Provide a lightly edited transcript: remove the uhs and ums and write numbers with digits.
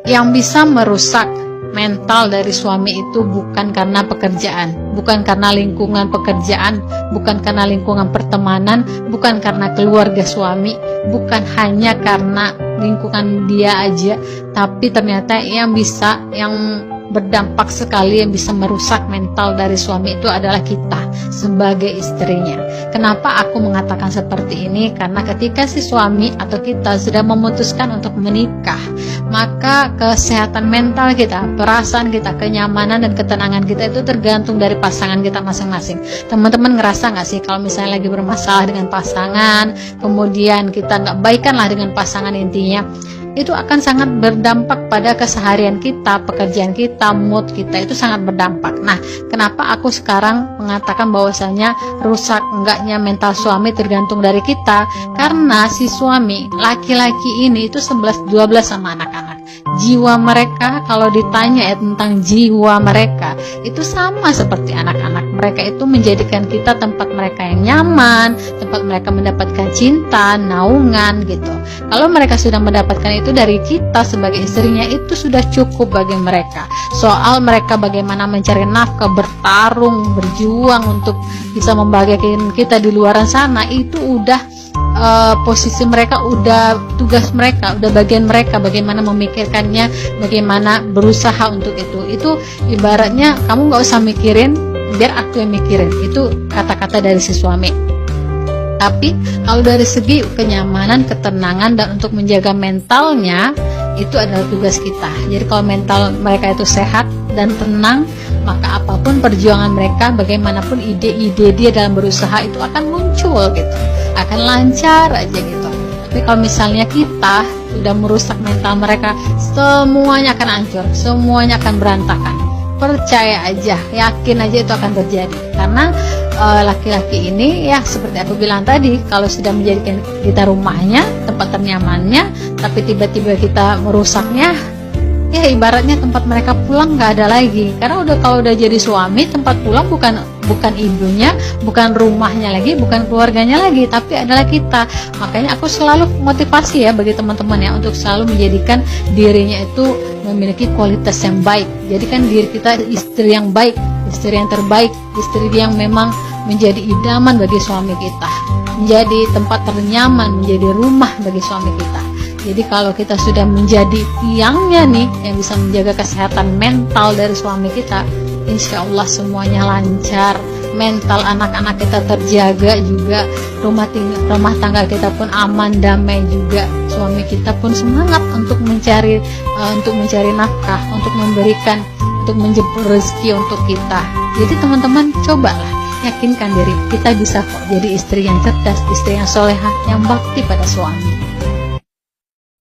Yang bisa merusak mental dari suami itu bukan karena pekerjaan, bukan karena lingkungan pekerjaan, bukan karena lingkungan pertemanan, bukan karena keluarga suami, bukan hanya karena lingkungan dia aja, tapi ternyata yang berdampak sekali, yang bisa merusak mental dari suami itu adalah kita sebagai istrinya. Kenapa aku mengatakan seperti ini? Karena ketika si suami atau kita sudah memutuskan untuk menikah, maka kesehatan mental kita, perasaan kita, kenyamanan dan ketenangan kita itu tergantung dari pasangan kita masing-masing. Teman-teman ngerasa nggak sih kalau misalnya lagi bermasalah dengan pasangan, kemudian kita nggak baikan lah dengan pasangan, intinya itu akan sangat berdampak pada keseharian kita, pekerjaan kita, mood kita, itu sangat berdampak. Nah, kenapa aku sekarang mengatakan bahwasanya rusak enggaknya mental suami tergantung dari kita? Karena si suami, laki-laki ini itu 11-12 sama anak-anak. Jiwa mereka, kalau ditanya tentang jiwa mereka, itu sama seperti anak-anak. Mereka itu menjadikan kita tempat mereka yang nyaman, tempat mereka mendapatkan cinta, naungan gitu. Kalau mereka sudah mendapatkan itu dari kita sebagai istrinya, itu sudah cukup bagi mereka. Soal mereka bagaimana mencari nafkah, bertarung, berjuang untuk bisa membahagiakan kita di luar sana, itu udah posisi mereka, udah tugas mereka, udah bagian mereka, bagaimana memikirkannya, bagaimana berusaha untuk itu ibaratnya kamu nggak usah mikirin, biar aku yang mikirin. Itu kata-kata dari si suami. Tapi kalau dari segi kenyamanan, ketenangan, dan untuk menjaga mentalnya, itu adalah tugas kita. Jadi kalau mental mereka itu sehat dan tenang, maka apapun perjuangan mereka, bagaimanapun ide-ide dia dalam berusaha itu akan muncul gitu, akan lancar aja gitu. Tapi kalau misalnya kita sudah merusak mental mereka, semuanya akan hancur, semuanya akan berantakan. Percaya aja, yakin aja itu akan terjadi. Karena laki-laki ini ya seperti aku bilang tadi, kalau sudah menjadikan kita rumahnya, tempat ternyamannya, tapi tiba-tiba kita merusaknya, ya ibaratnya tempat mereka pulang nggak ada lagi. Karena kalau udah jadi suami, tempat pulang bukan ibunya, bukan rumahnya lagi, bukan keluarganya lagi, tapi adalah kita. Makanya aku selalu motivasi ya bagi teman-teman ya, untuk selalu menjadikan dirinya itu memiliki kualitas yang baik. Jadikan diri kita istri yang baik, istri yang terbaik, istri yang memang menjadi idaman bagi suami kita, menjadi tempat ternyaman, menjadi rumah bagi suami kita. Jadi kalau kita sudah menjadi tiangnya nih, yang bisa menjaga kesehatan mental dari suami kita, insya Allah semuanya lancar, mental anak-anak kita terjaga juga, rumah tangga kita pun aman, damai juga, suami kita pun semangat untuk mencari nafkah, untuk memberikan, untuk menjemput rezeki untuk kita. Jadi teman-teman, cobalah yakinkan diri, kita bisa kok jadi istri yang cerdas, istri yang solehah, yang bakti pada suami.